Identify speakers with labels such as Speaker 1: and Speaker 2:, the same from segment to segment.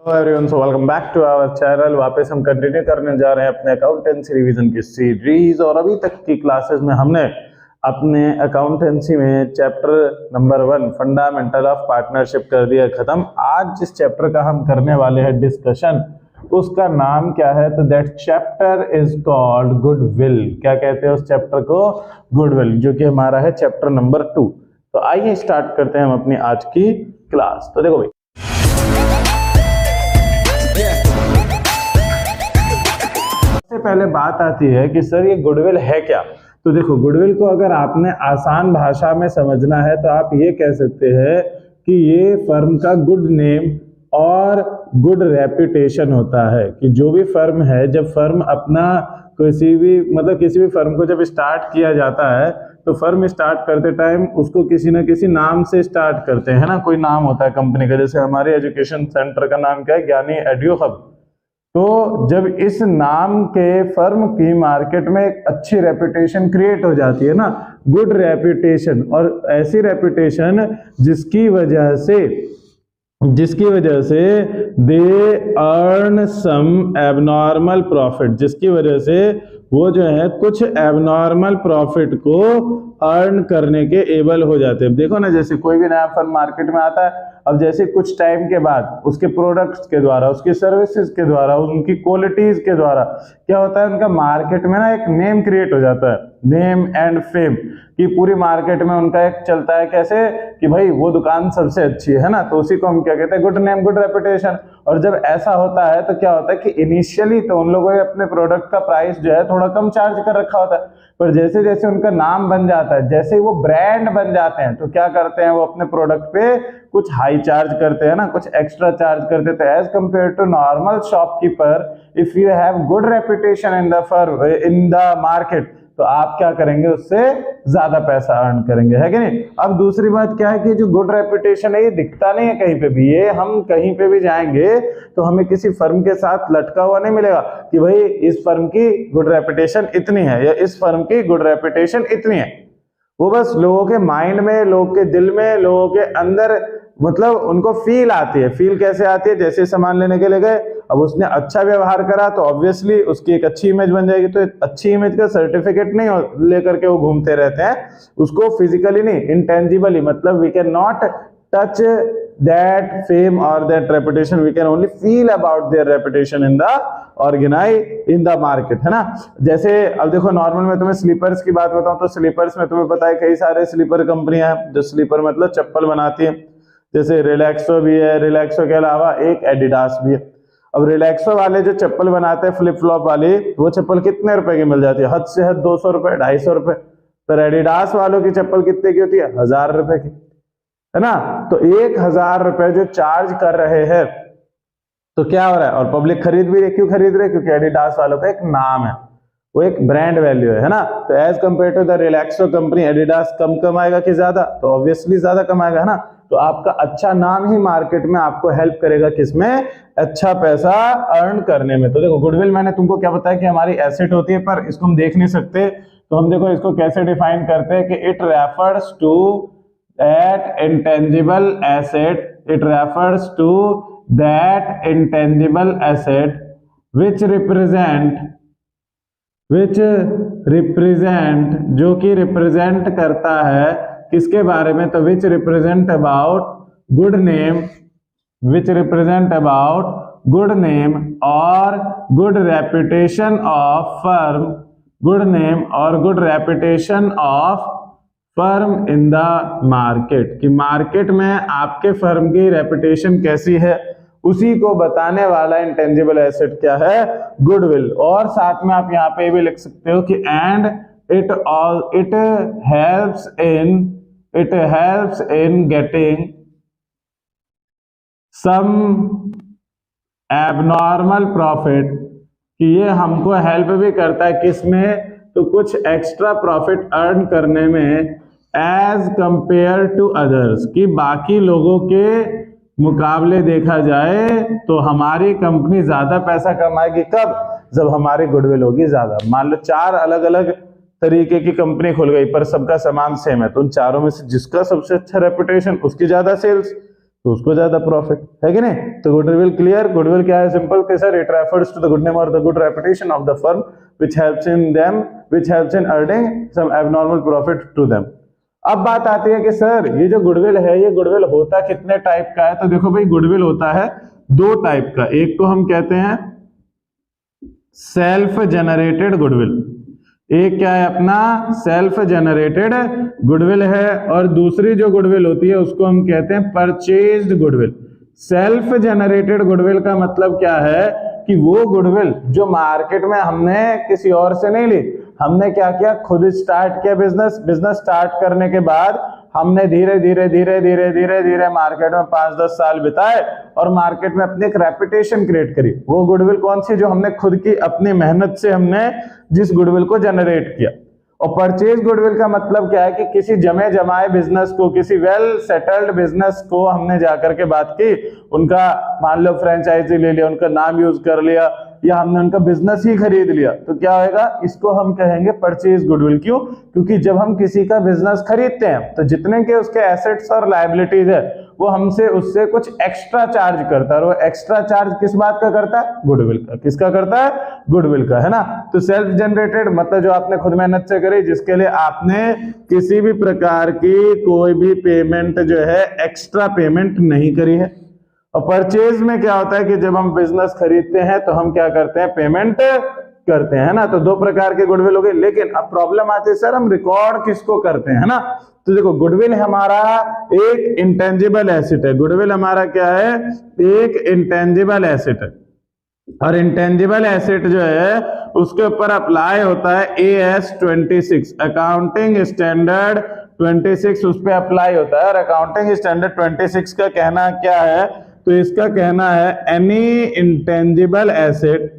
Speaker 1: Hello everyone, so welcome back to our channel. वापस हम continue करने जा रहे हैं अपने अकाउंटेंसी रिवीजन की सीरीज। और अभी तक की क्लासेस में हमने अपने अकाउंटेंसी में chapter number 1 fundamental of partnership कर दिया खत्म। आज जिस चैप्टर का हम करने वाले हैं डिस्कशन, उसका नाम क्या है? तो that chapter is called goodwill. क्या कहते हैं उस चैप्टर को? गुडविल, जो कि हमारा है चैप्टर नंबर 2। तो आइए स्टार्ट करते हैं हम अपनी आज की क्लास। तो देखो भाई, सबसे पहले बात आती है कि सर ये गुडविल है क्या। तो देखो, गुडविल को अगर आपने आसान भाषा में समझना है तो आप ये कह सकते हैं कि ये फर्म का गुड नेम और गुड रेपुटेशन होता है। कि जो भी फर्म है, जब फर्म अपना किसी भी फर्म को जब स्टार्ट किया जाता है तो फर्म स्टार्ट करते टाइम उसको किसी ना किसी नाम से स्टार्ट करते हैं ना। कोई नाम होता है कंपनी का, जैसे हमारे एजुकेशन सेंटर का नाम क्या है? ज्ञानी एड्यू हब। तो जब इस नाम के फर्म की मार्केट में एक अच्छी रेपुटेशन क्रिएट हो जाती है ना, गुड रेपुटेशन, और ऐसी रेपुटेशन जिसकी वजह से they earn some abnormal profit, जिसकी वजह से वो जो है कुछ एबनॉर्मल प्रॉफिट को अर्न करने के एबल हो जाते हैं। देखो ना, जैसे कोई भी नया फर्म मार्केट में आता है, अब जैसे कुछ टाइम के बाद उसके प्रोडक्ट्स के द्वारा, उसकी सर्विसेज के द्वारा, उनकी क्वालिटीज के द्वारा क्या होता है, उनका मार्केट में ना एक नेम क्रिएट हो जाता है, नेम एंड फेम। कि पूरी मार्केट में उनका एक चलता है कैसे कि भाई वो दुकान सबसे अच्छी है ना। तो उसी को हम क्या कहते हैं? Good name, good reputation. और जब ऐसा होता है तो क्या होता है कि इनिशियली तो उन लोगों ने अपने प्रोडक्ट का प्राइस जो है थोड़ा कम चार्ज कर रखा होता है, पर जैसे जैसे उनका नाम बन जाता है, जैसे ही वो ब्रांड बन जाते हैं, तो क्या करते हैं? वो अपने प्रोडक्ट पे कुछ हाई चार्ज करते हैं ना, कुछ एक्स्ट्रा चार्ज करते थे as compare to normal shopkeeper. If you have good reputation in the firm, in the market, तो आप क्या करेंगे? उससे ज्यादा पैसा अर्न करेंगे, है कि नहीं। अब दूसरी बात क्या है कि जो गुड रेपुटेशन है ये दिखता नहीं है कहीं पे भी। ये हम कहीं पे भी जाएंगे तो हमें किसी फर्म के साथ लटका हुआ नहीं मिलेगा कि भाई इस फर्म की गुड रेपुटेशन इतनी है या इस फर्म की गुड रेपुटेशन इतनी है। वो बस लोगों के माइंड में, लोगों के दिल में, लोगों के अंदर उनको फील आती है। फील कैसे आती है? जैसे सामान लेने के लिए गए, अब उसने अच्छा व्यवहार करा तो ऑब्वियसली उसकी एक अच्छी इमेज बन जाएगी। तो अच्छी इमेज का सर्टिफिकेट नहीं लेकर के वो घूमते रहते हैं, उसको फिजिकली नहीं, इंटेंजिबली, मतलब we can not touch that fame और that reputation, we can only feel about their reputation in the market, है ना। जैसे अब देखो, नॉर्मल में तुम्हें स्लीपर्स की बात बताऊं तो स्लीपर्स में तुम्हें पता है कई सारे स्लीपर कंपनियां हैं जो स्लीपर मतलब चप्पल बनाती है। जैसे रिलैक्सो भी है, रिलैक्सो के अलावा एक एडिडास भी है। अब रिलैक्सो वाले जो चप्पल बनाते हैं फ्लिप फ्लॉप वाली, वो चप्पल कितने रुपए की मिल जाती है? हद से हद 200 रुपए, 250 रुपए। पर एडिडास वालों की चप्पल कितने की होती है? 1000 रुपए की, है ना। तो 1000 रुपए जो चार्ज कर रहे हैं, तो क्या हो रहा है? और पब्लिक खरीद भी रही। क्यों खरीद रहे? क्योंकि एडिडास वालों का एक नाम है, वो एक ब्रांड वैल्यू है ना। तो as compare to the Relaxo company, Adidas कम कमाएगा कि ज्यादा? तो ऑब्वियसली ज्यादा कमाएगा, है ना। तो आपका अच्छा नाम ही मार्केट में आपको हेल्प करेगा किसमें? अच्छा पैसा अर्न करने में। तो देखो, गुडविल मैंने तुमको क्या बताया कि हमारी एसेट होती है, पर इसको हम देख नहीं सकते। तो हम देखो इसको कैसे डिफाइन करते हैं कि it refers to that intangible asset, it refers to that intangible asset which represent, जो कि रिप्रेजेंट करता है किसके बारे में? तो which represent about good name, which represent about good name और good reputation of firm, good name और good reputation of firm in the market. कि मार्केट में आपके फर्म की रेपुटेशन कैसी है, उसी को बताने वाला इंटेंजिबल एसेट क्या है? गुडविल। और साथ में आप यहाँ पे भी लिख सकते हो कि and it helps in getting some abnormal profit, कि ये हमको हेल्प भी करता है किसमें? तो कुछ एक्स्ट्रा प्रॉफिट अर्न करने में एज कंपेयर टू अदर्स, कि बाकी लोगों के मुकाबले देखा जाए तो हमारी कंपनी ज्यादा पैसा कमाएगी। कब? जब हमारी गुडविल होगी ज्यादा। मान लो 4 अलग अलग तरीके की कंपनी खुल गई पर सबका सामान सेम है, तो उन चारों में से जिसका सबसे अच्छा रेपुटेशन उसकी ज्यादा सेल्स, तो उसको ज्यादा प्रॉफिट है कि नहीं। तो गुडविल क्लियर। गुडविल क्या है, सिंपल के sir, it refers to the good name और the good reputation of the firm which helps in earning some abnormal profit to them। अब बात आती है कि सर ये जो गुडविल है, ये गुडविल होता कितने टाइप का है। तो देखो भाई, गुडविल होता है दो टाइप का। एक को हम कहते हैं सेल्फ जनरेटेड गुडविल, एक क्या है अपना सेल्फ जनरेटेड गुडविल है, और दूसरी जो गुडविल होती है उसको हम कहते हैं purchased goodwill. Self generated goodwill का मतलब क्या है कि वो गुडविल जो मार्केट में हमने किसी और से नहीं ली, हमने क्या किया, खुद स्टार्ट किया बिजनेस स्टार्ट करने के बाद हमने धीरे धीरे मार्केट में 5-10 साल बिताए और मार्केट में अपनी एक रेपुटेशन क्रिएट करी। वो गुडविल कौन सी, जो हमने खुद की अपनी मेहनत से हमने जिस गुडविल को जनरेट किया। और परचेज गुडविल का मतलब क्या है कि किसी जमे जमाए बिजनेस को, किसी वेल सेटल्ड बिजनेस को हमने जाकर के बात की, उनका मान लो फ्रेंचाइजी ले लिया, उनका नाम यूज कर लिया, या हमने उनका बिजनेस ही खरीद लिया, तो क्या होगा, इसको हम कहेंगे परचेज गुडविल। क्यों? क्योंकि जब हम किसी का बिजनेस खरीदते हैं तो जितने के उसके एसेट्स और लायबिलिटीज है वो हमसे उससे कुछ एक्स्ट्रा चार्ज करता है, और वो एक्स्ट्रा चार्ज किस बात का करता है, गुडविल का। किसका करता है, गुडविल का, है ना। तो सेल्फ जनरेटेड मतलब जो आपने खुद मेहनत से करी, जिसके लिए आपने किसी भी प्रकार की कोई भी पेमेंट जो है एक्स्ट्रा पेमेंट नहीं करी है। और परचेज में क्या होता है कि जब हम बिजनेस खरीदते हैं तो हम क्या करते हैं, पेमेंट करते हैं, ना। तो दो प्रकार के गुडविल हो गए। लेकिन अब प्रॉब्लम आती है, सर हम रिकॉर्ड किसको करते हैं, ना। तो देखो, गुडविल हमारा एक इंटेंजिबल एसेट है। गुडविल हमारा क्या है, एक इंटेंजिबल एसेट है, और इंटेंजिबल एसेट जो है उसके ऊपर अप्लाई होता है AS 26 अकाउंटिंग स्टैंडर्ड 26, उस पर अप्लाई होता है। और अकाउंटिंग स्टैंडर्ड 26 का कहना क्या है, तो इसका कहना है any intangible asset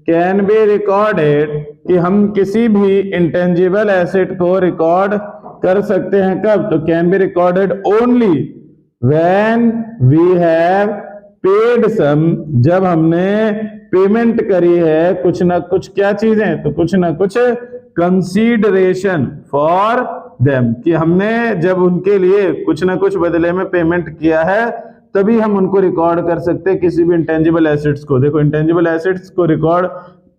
Speaker 1: can be recorded, कि हम किसी भी इंटेंजिबल एसेट को रिकॉर्ड कर सकते हैं। कब? तो can be recorded only when we have paid some, जब हमने पेमेंट करी है कुछ ना कुछ, क्या चीजें, तो कुछ ना कुछ कंसीडरेशन फॉर देम, कि हमने जब उनके लिए कुछ ना कुछ बदले में पेमेंट किया है, तभी हम उनको रिकॉर्ड कर सकते हैं किसी भी इंटेंजिबल एसेट्स को। देखो, इंटेंजिबल एसेट्स को रिकॉर्ड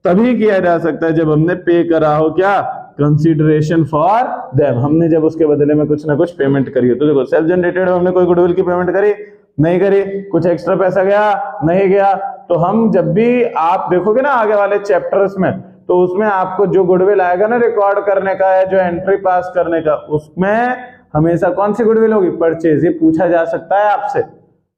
Speaker 1: तभी किया जा सकता है जब हमने पे करा हो, क्या, कंसीडरेशन फॉर देम, हमने जब उसके बदले में कुछ ना कुछ पेमेंट करी है। तो देखो, सेल्फ जनरेटेड हमने कोई गुडविल की पेमेंट करी नहीं करी, कुछ एक्स्ट्रा पैसा गया नहीं गया, तो हम जब भी आप देखोगे ना आगे वाले चैप्टर्स में, तो उसमें आपको जो गुडविल आएगा ना रिकॉर्ड करने का है, जो एंट्री पास करने का, उसमें हमेशा कौन सी गुडविल होगी, परचेज। ये पूछा जा सकता है आपसे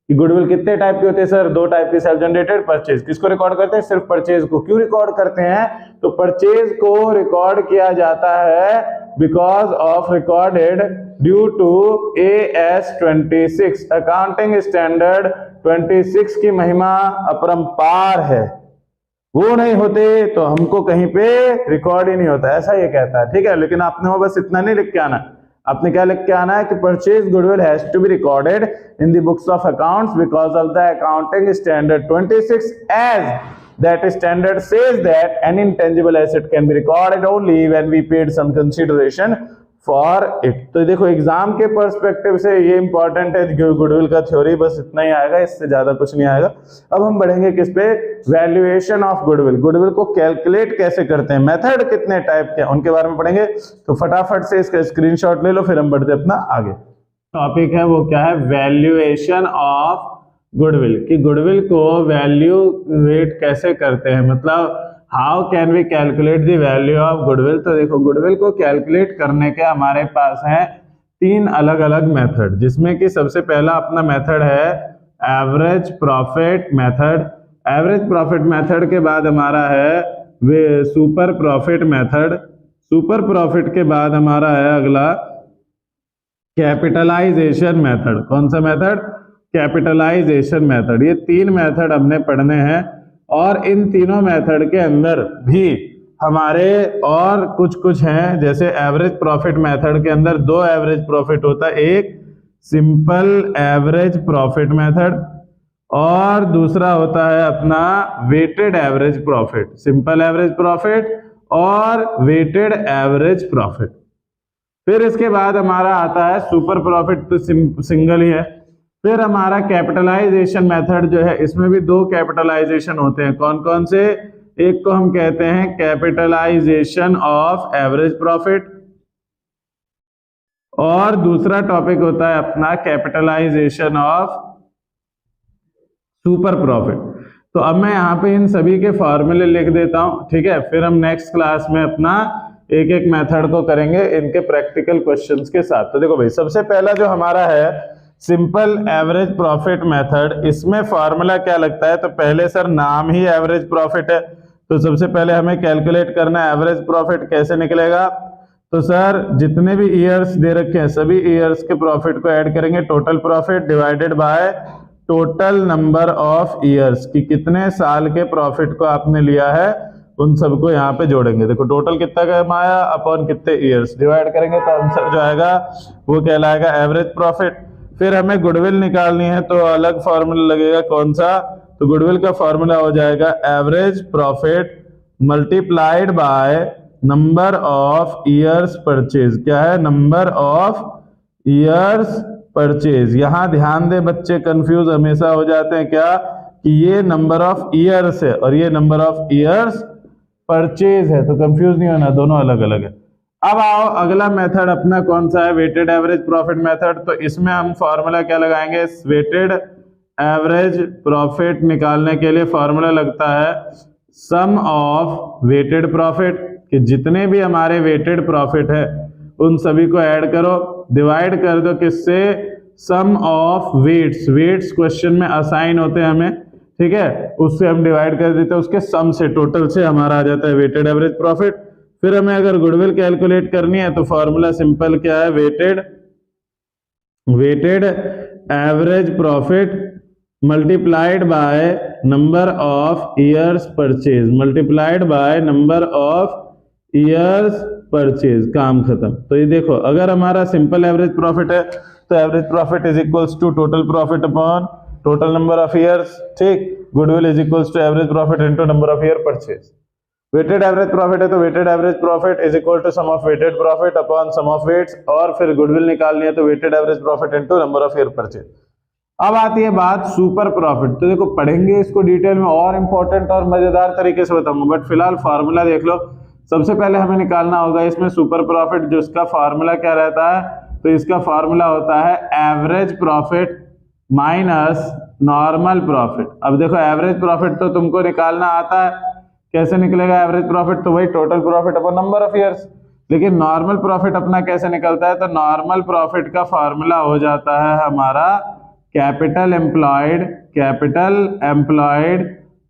Speaker 1: कि गुडविल कितने टाइप की होती है, सर 2 टाइप की, सेल्फ जनरेटेड, परचेज। किसको रिकॉर्ड करते हैं, सिर्फ परचेज को। क्यों रिकॉर्ड करते हैं, तो परचेज को रिकॉर्ड किया जाता है because of recorded due to AS 26 accounting standard 26 की महिमा अपरंपार है। वो नहीं होते तो हमको कहीं पे रिकॉर्ड ही नहीं होता, ऐसा ये कहता है, ठीक है। लेकिन आपने वो बस इतना नहीं लिख के आना, आपने क्या लिख के आना है कि purchase goodwill has to be recorded in the books of accounts because of the accounting standard 26 as that standard says that an intangible asset can be recorded only when we paid some consideration for it। तो देखो, exam के perspective से ये important है, goodwill का theory बस इतना ही आएगा, इससे ज्यादा कुछ नहीं आएगा। अब हम बढ़ेंगे किस पे, वैल्यूएशन ऑफ गुडविल। गुडविल को कैलकुलेट कैसे करते हैं, मेथड कितने टाइप के, उनके बारे में पढ़ेंगे। तो फटाफट से इसका स्क्रीनशॉट ले लो, फिर हम बढ़ते अपना आगे। टॉपिक है वो क्या है, वैल्यूएशन ऑफ गुडविल, कि गुडविल को वैल्यूएट कैसे करते हैं, मतलब how can we calculate the value of goodwill. तो देखो, गुडविल को कैलकुलेट करने के हमारे पास हैं 3 अलग अलग मेथड, जिसमें कि सबसे पहला अपना मेथड है average profit method. Average profit method के बाद हमारा है super profit method. Super profit के बाद हमारा है अगला कैपिटलाइजेशन मेथड। कौन सा मेथड, कैपिटलाइजेशन मेथड। ये 3 मेथड हमने पढ़ने हैं, और इन तीनों मेथड के अंदर भी हमारे और कुछ हैं, जैसे एवरेज प्रॉफिट मेथड के अंदर 2 एवरेज प्रॉफिट होता है, एक सिंपल एवरेज प्रॉफिट मेथड और दूसरा होता है अपना weighted average profit. Simple average profit और वेटेड एवरेज प्रॉफिट। फिर इसके बाद हमारा आता है सुपर प्रॉफिट, तो सिंगल ही है। फिर हमारा कैपिटलाइजेशन मेथड जो है, इसमें भी दो कैपिटलाइजेशन होते हैं। कौन कौन से? एक को हम कहते हैं कैपिटलाइजेशन ऑफ एवरेज प्रॉफिट, और दूसरा टॉपिक होता है अपना कैपिटलाइजेशन ऑफ सुपर प्रॉफिट। तो अब मैं यहाँ पे इन सभी के फॉर्मूले लिख देता हूँ, ठीक है। फिर हम नेक्स्ट क्लास में अपना एक एक मेथड को करेंगे इनके प्रैक्टिकल क्वेश्चंस के साथ। तो देखो भाई, सबसे पहला जो हमारा है सिंपल एवरेज प्रॉफिट मेथड, इसमें फॉर्मूला क्या लगता है? तो पहले सर नाम ही एवरेज प्रॉफिट है, तो सबसे पहले हमें कैलकुलेट करना है एवरेज प्रॉफिट कैसे निकलेगा। तो सर जितने भी ईयर्स दे रखे हैं सभी ईयर्स के प्रॉफिट को ऐड करेंगे, total profit divided by total number of years, कि कितने साल के प्रॉफिट को आपने लिया है उन सबको यहाँ पे जोड़ेंगे। देखो टोटल कितना कमाया अपॉन कितने ईयर्स, डिवाइड करेंगे तो आंसर जो आएगा वो कहलाएगा एवरेज प्रॉफिट। फिर हमें गुडविल निकालनी है, तो अलग फॉर्मूला लगेगा, कौन सा? तो गुडविल का फॉर्मूला हो जाएगा average profit multiplied by number of years purchase. क्या है? Number of years purchase. यहां ध्यान दे बच्चे, कंफ्यूज हमेशा हो जाते हैं क्या, कि ये नंबर ऑफ ईयर्स है और ये नंबर ऑफ ईयर्स परचेज है, तो कंफ्यूज नहीं होना, दोनों अलग अलग है। अब आओ अगला मेथड अपना कौन सा है? Weighted average profit method. तो इसमें हम फॉर्मूला क्या लगाएंगे? वेटेड एवरेज प्रॉफिट निकालने के लिए फॉर्मूला लगता है सम ऑफ वेटेड प्रॉफिट, कि जितने भी हमारे वेटेड प्रॉफिट है उन सभी को ऐड करो, डिवाइड कर दो किससे? सम ऑफ वेट्स। वेट्स क्वेश्चन में असाइन होते हैं हमें, ठीक है, उससे हम डिवाइड कर देते हैं, उसके सम से, टोटल से हमारा आ जाता है वेटेड एवरेज प्रॉफिट। फिर हमें अगर गुडविल कैलकुलेट करनी है तो फॉर्मूला सिंपल क्या है? Weighted average profit multiplied by number of years purchase, multiplied by number of years purchase, काम खत्म। तो ये देखो, अगर हमारा सिंपल एवरेज प्रॉफिट है तो average profit is equals to total profit upon total number of years, ठीक। Goodwill is equals to average profit into number of year purchase. Weighted average profit है तो weighted average profit is equal to sum of weighted profit upon sum of weights, और फिर goodwill निकालनी है तो weighted average profit into number of year purchase. अब आती है बात सुपर प्रॉफिट। तो देखो पढ़ेंगे इसको डिटेल में और इंपॉर्टेंट और मजेदार तरीके से बताऊंगा, बट फिलहाल फार्मूला देख लो। सबसे पहले हमें निकालना होगा इसमें सुपर प्रॉफिट, जो इसका फार्मूला क्या रहता है? तो इसका फार्मूला होता है average profit minus normal profit. अब देखो एवरेज प्रॉफिट तो तुमको निकालना आता है, कैसे निकलेगा एवरेज प्रॉफिट? तो वही total profit upon number of years. लेकिन नॉर्मल प्रॉफिट अपना कैसे निकलता है? तो नॉर्मल प्रॉफिट का फार्मूला हो जाता है हमारा capital employed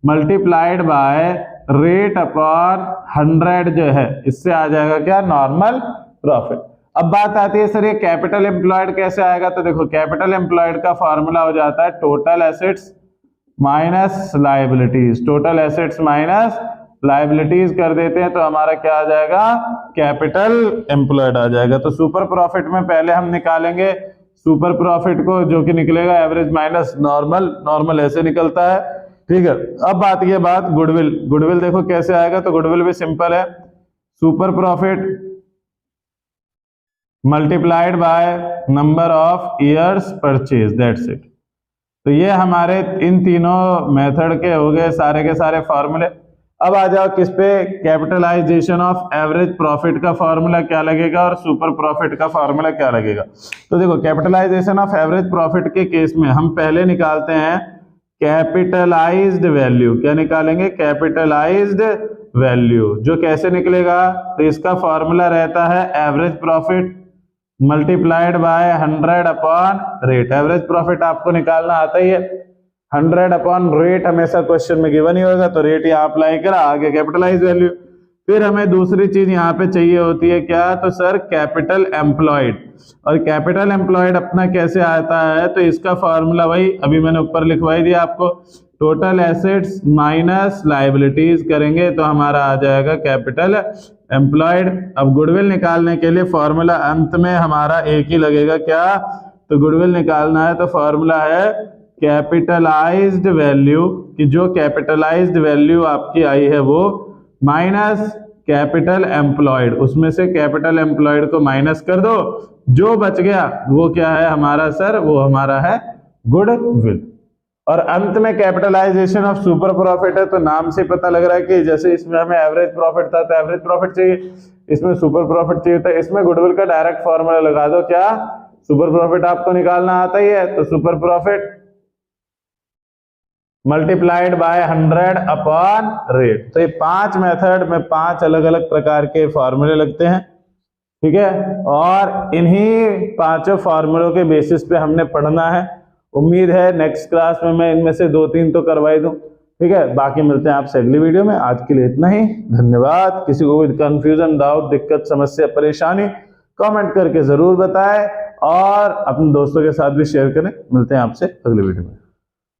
Speaker 1: multiplied by rate upon 100 जो है, इससे आ जाएगा क्या? Normal profit. अब बात आती है सर ये कैपिटल एम्प्लॉयड कैसे आएगा? तो देखो कैपिटल एम्प्लॉयड का फार्मूला हो जाता है total assets minus liabilities, total assets minus liabilities कर देते हैं तो हमारा क्या आ जाएगा? कैपिटल एम्प्लॉयड आ जाएगा। तो सुपर प्रॉफिट में पहले हम निकालेंगे सुपर प्रॉफिट को, जो कि निकलेगा एवरेज माइनस नॉर्मल, नॉर्मल ऐसे निकलता है, ठीक है। अब बात ये बात गुडविल, गुडविल देखो कैसे आएगा? तो गुडविल भी सिंपल है, super profit multiplied by number of years purchase, that's it. तो ये हमारे इन तीनों मेथड के हो गए सारे के सारे फॉर्मूले। अब आ जाओ किस पे? कैपिटलाइजेशन ऑफ एवरेज प्रॉफिट का फॉर्मूला क्या लगेगा और सुपर प्रॉफिट का फॉर्मूला क्या लगेगा? तो देखो कैपिटलाइजेशन ऑफ एवरेज प्रॉफिट के केस में हम पहले निकालते हैं कैपिटलाइज्ड वैल्यू। क्या निकालेंगे? Capitalised value. जो कैसे निकलेगा? तो इसका फॉर्मूला रहता है average profit multiplied bye 100 upon rate. Average profit आपको निकालना आता ही है, 100 अपॉन रेट हमेशा क्वेश्चन में गिवन ही होगा, तो रेट यहाँ अप्लाई करा, आगे कैपिटलाइज वैल्यू। फिर हमें दूसरी चीज यहाँ पे चाहिए होती है क्या? तो सर कैपिटल एम्प्लॉयड। और कैपिटल एम्प्लॉयड अपना कैसे आता है? तो इसका फॉर्मूला वही अभी मैंने ऊपर लिखवाई दिया आपको, टोटल एसेट्स माइनस लायबिलिटीज करेंगे तो हमारा आ जाएगा कैपिटल एम्प्लॉयड। अब गुडविल निकालने के लिए फॉर्मूला अंत में हमारा एक ही लगेगा, क्या? तो गुडविल निकालना है तो फॉर्मूला है कैपिटलाइज्ड वैल्यू, कि जो कैपिटलाइज्ड वैल्यू आपकी आई है वो माइनस कैपिटल एम्प्लॉयड, उसमें से कैपिटल एम्प्लॉयड को माइनस कर दो, जो बच गया वो क्या है हमारा सर, वो हमारा है गुडविल। और अंत में कैपिटलाइजेशन ऑफ सुपर प्रॉफिट है, तो नाम से पता लग रहा है कि जैसे इसमें हमें एवरेज प्रॉफिट था तो एवरेज प्रॉफिट चाहिए, इसमें सुपर प्रॉफिट चाहिए था, इसमें गुडविल का डायरेक्ट फॉर्मूला लगा दो, क्या सुपर प्रॉफिट आपको निकालना आता ही है, तो super profit multiplied bye 100 upon rate. तो ये 5 मेथड में 5 अलग अलग प्रकार के फॉर्मूले लगते हैं, ठीक है, और इन्हीं पांचों फॉर्मूलों के बेसिस पे हमने पढ़ना है। उम्मीद है नेक्स्ट क्लास में मैं इनमें से 2-3 तो करवाई दूं, ठीक है। बाकी मिलते हैं आपसे अगली वीडियो में, आज के लिए इतना ही, धन्यवाद। किसी को भी कंफ्यूजन, डाउट, दिक्कत, समस्या, परेशानी कमेंट करके जरूर बताएं और अपने दोस्तों के साथ भी शेयर करें। मिलते हैं आपसे अगली वीडियो में।